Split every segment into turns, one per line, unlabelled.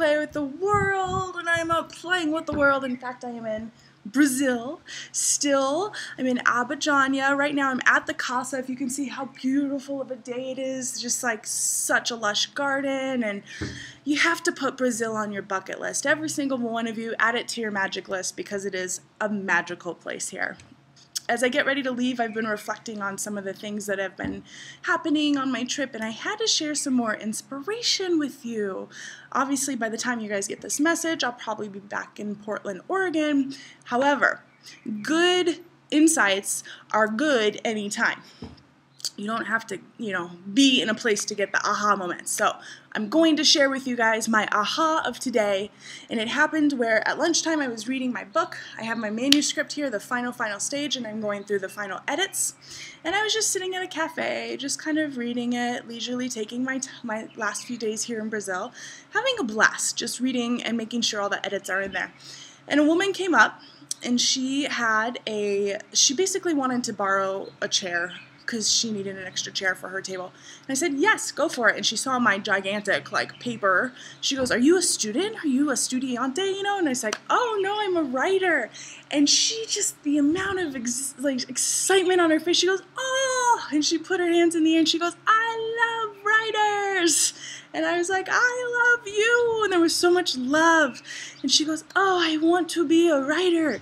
play with the world, and I'm out playing with the world. In fact, I am in Brazil still. I'm in Abidjan. Right now I'm at the casa. If you can see how beautiful of a day it is, just like such a lush garden. And you have to put Brazil on your bucket list. Every single one of you, add it to your magic list because it is a magical place here. As I get ready to leave, I've been reflecting on some of the things that have been happening on my trip, and I had to share some more inspiration with you. Obviously, by the time you guys get this message, I'll probably be back in Portland, Oregon. However, good insights are good anytime. You don't have to, be in a place to get the aha moments. So I'm going to share with you guys my aha of today. And it happened where at lunchtime I was reading my book. I have my manuscript here, the final stage, and I'm going through the final edits. And I was just sitting at a cafe, just kind of reading it, leisurely taking my last few days here in Brazil, having a blast, just reading and making sure all the edits are in there. And a woman came up, and she basically wanted to borrow a chair because she needed an extra chair for her table. And I said, yes, go for it. And she saw my gigantic, paper. She goes, are you a student? Are you a estudiante, And I was like, oh, no, I'm a writer. And she just, the amount of excitement on her face, she goes, oh, and she put her hands in the air and she goes, I love writers. And I was like, I love you. And there was so much love. And she goes, oh, I want to be a writer.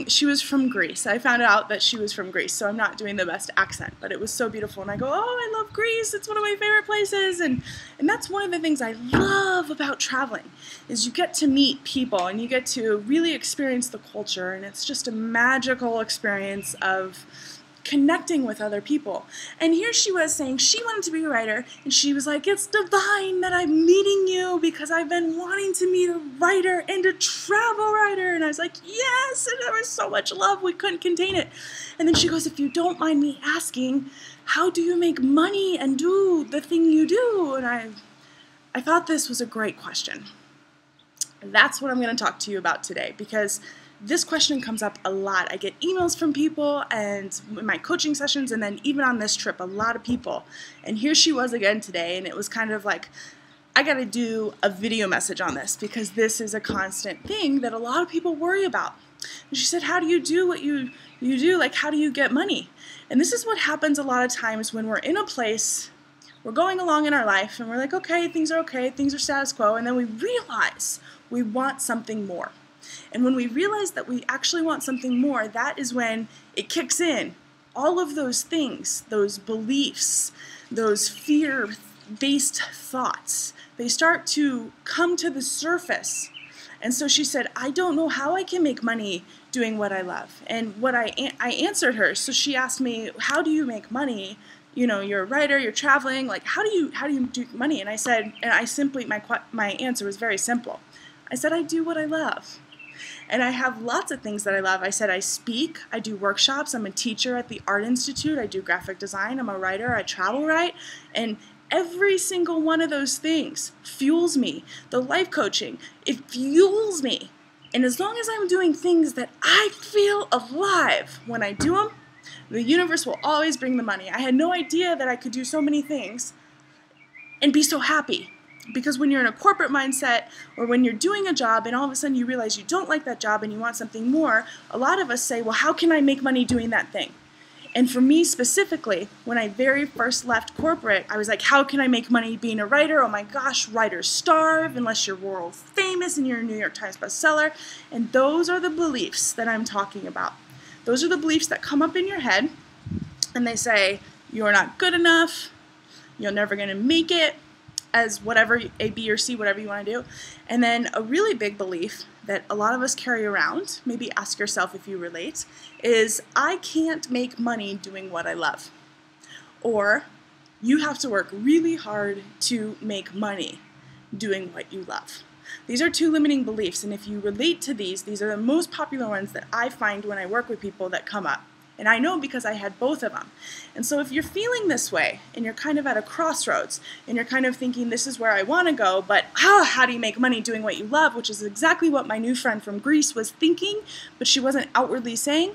She was from Greece. I found out that she was from Greece, so I'm not doing the best accent, but it was so beautiful. And I go, oh, I love Greece. It's one of my favorite places. And that's one of the things I love about traveling, is you get to meet people and you get to really experience the culture. And it's just a magical experience of connecting with other people. And here she was saying she wanted to be a writer, and she was like, it's divine that I'm meeting you because I've been wanting to meet a writer and a travel writer. And I was like, yes, and there was so much love, we couldn't contain it. And then she goes, if you don't mind me asking, how do you make money and do the thing you do? And I thought this was a great question. That's what I'm going to talk to you about today, because this question comes up a lot. I get emails from people and in my coaching sessions, and then even on this trip, a lot of people. And here she was again today, and it was kind of like, I got to do a video message on this because this is a constant thing that a lot of people worry about. And she said, how do you do what you do? How do you get money? And this is what happens a lot of times when we're in a place, we're going along in our life, and we're like, okay, things are status quo, and then we realize we want something more. And when we realize that we actually want something more, that is when it kicks in. All of those things, those beliefs, those fear-based thoughts, they start to come to the surface. And so she said, I don't know how I can make money doing what I love. And what I answered her, so she asked me, how do you make money? You're a writer, you're traveling, how do you do money? And I said, my answer was very simple. I said, I do what I love. And I have lots of things that I love. I said I speak, I do workshops, I'm a teacher at the Art Institute, I do graphic design, I'm a writer, I travel write, and every single one of those things fuels me. The life coaching, it fuels me. And as long as I'm doing things that I feel alive when I do them, the universe will always bring the money. I had no idea that I could do so many things and be so happy. Because when you're in a corporate mindset, or when you're doing a job and all of a sudden you realize you don't like that job and you want something more, a lot of us say, well, how can I make money doing that thing? And for me specifically, when I very first left corporate, I was like, how can I make money being a writer? Oh my gosh, writers starve unless you're world famous and you're a New York Times bestseller. And those are the beliefs that I'm talking about. Those are the beliefs that come up in your head, and they say, you're not good enough, you're never going to make it, as whatever, A, B, or C, whatever you want to do. And then a really big belief that a lot of us carry around, maybe ask yourself if you relate, is I can't make money doing what I love. Or you have to work really hard to make money doing what you love. These are two limiting beliefs, and if you relate to these are the most popular ones that I find when I work with people that come up. And I know because I had both of them. And so if you're feeling this way, and you're kind of at a crossroads, and you're kind of thinking, this is where I want to go, but how do you make money doing what you love, which is exactly what my new friend from Greece was thinking, but she wasn't outwardly saying,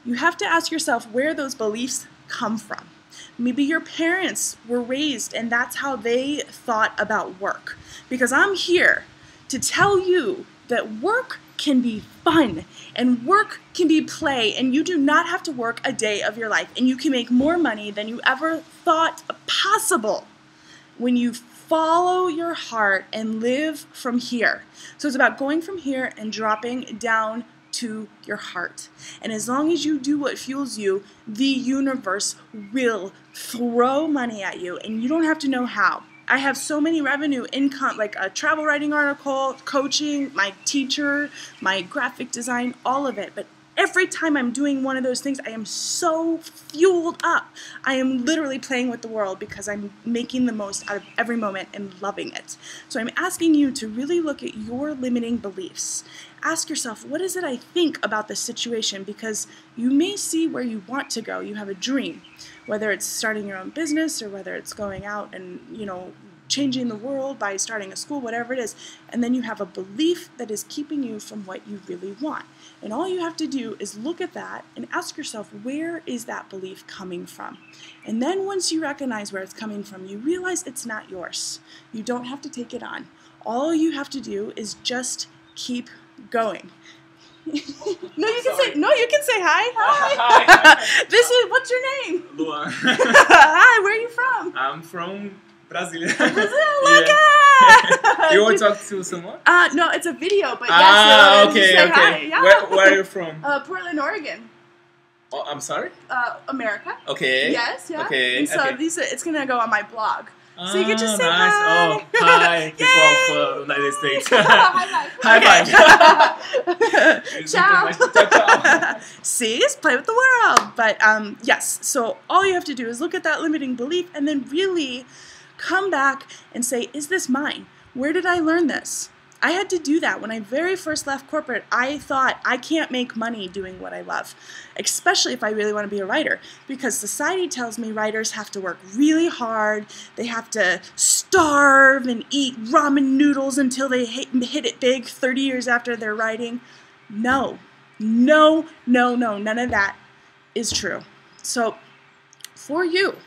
you have to ask yourself where those beliefs come from. Maybe your parents were raised, and that's how they thought about work. Because I'm here to tell you that work can be fun and work can be play, and you do not have to work a day of your life, and you can make more money than you ever thought possible when you follow your heart and live from here. So it's about going from here and dropping down to your heart. And as long as you do what fuels you, the universe will throw money at you, and you don't have to know how. I have so many revenue income, like a travel writing article, coaching, my teacher, my graphic design, all of it. But every time I'm doing one of those things, I am so fueled up. I am literally playing with the world because I'm making the most out of every moment and loving it. So I'm asking you to really look at your limiting beliefs. Ask yourself, what is it I think about this situation? Because you may see where you want to go. You have a dream, whether it's starting your own business or whether it's going out and, changing the world by starting a school, whatever it is. And then you have a belief that is keeping you from what you really want. And all you have to do is look at that and ask yourself, where is that belief coming from? And then once you recognize where it's coming from, you realize it's not yours. You don't have to take it on. All you have to do is just keep going. You can say hi. Hi. This is, what's your name?
Luan.
Hi, where are you from?
I'm from Brazil.
Brazil, look at.
You want to talk to someone?
No, it's a video, but yes.
Okay.
Hi. Yeah.
Where are you from?
Portland, Oregon.
Oh, I'm sorry?
America.
Okay.
Yes, yeah.
Okay.
And so it's gonna go on my blog. So you can just say
nice.
hi.
Oh, hi, people of the United States.
High five. Ciao.
Ciao.
See, it's play with the world. But yes, so all you have to do is look at that limiting belief and then really come back and say, is this mine? Where did I learn this? I had to do that. When I very first left corporate, I thought I can't make money doing what I love, especially if I really want to be a writer, because society tells me writers have to work really hard, they have to starve and eat ramen noodles until they hit it big 30 years after they're writing. No, none of that is true. So for you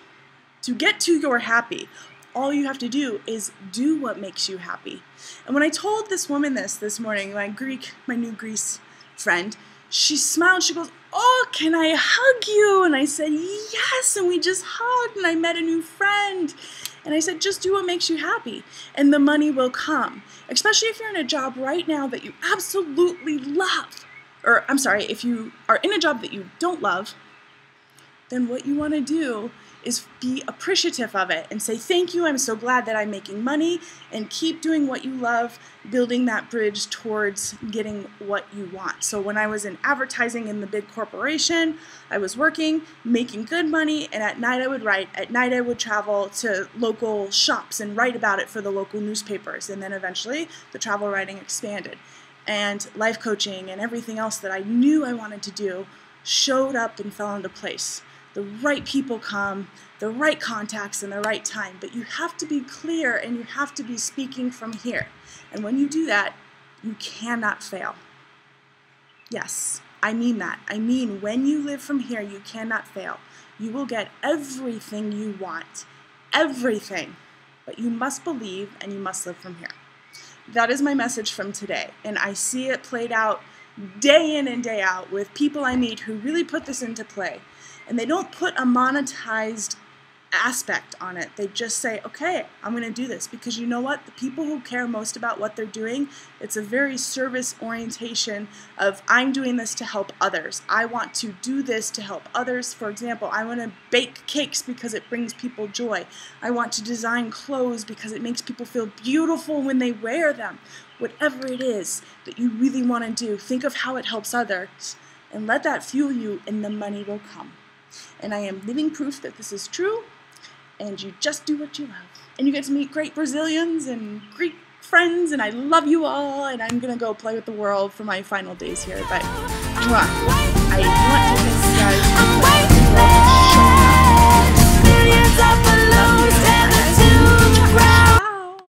to get to your happy, all you have to do is do what makes you happy. And when I told this woman this morning, my new Greece friend, she smiled, she goes, oh, can I hug you? And I said, yes, and we just hugged, and I met a new friend. And I said, just do what makes you happy, and the money will come. Especially if you're in a job right now that you absolutely love. Or, I'm sorry, if you are in a job that you don't love, then what you want to do is be appreciative of it and say, thank you, I'm so glad that I'm making money, and keep doing what you love, building that bridge towards getting what you want. So when I was in advertising in the big corporation, I was working, making good money, and at night I would write. At night I would travel to local shops and write about it for the local newspapers, and then eventually the travel writing expanded. And life coaching and everything else that I knew I wanted to do showed up and fell into place. The right people come, the right contacts, and the right time. But you have to be clear, and you have to be speaking from here. And when you do that, you cannot fail. Yes, I mean that. I mean, when you live from here, you cannot fail. You will get everything you want. Everything. But you must believe, and you must live from here. That is my message from today. And I see it played out day in and day out with people I meet who really put this into play. And they don't put a monetized aspect on it. They just say, okay, I'm going to do this. Because you know what? The people who care most about what they're doing, it's a very service orientation of, I'm doing this to help others. I want to do this to help others. For example, I want to bake cakes because it brings people joy. I want to design clothes because it makes people feel beautiful when they wear them. Whatever it is that you really want to do, think of how it helps others and let that fuel you, and the money will come. And I am living proof that this is true, and you just do what you love. And you get to meet great Brazilians and Greek friends, and I love you all, and I'm going to go play with the world for my final days here. But I want to thank you guys for showing up.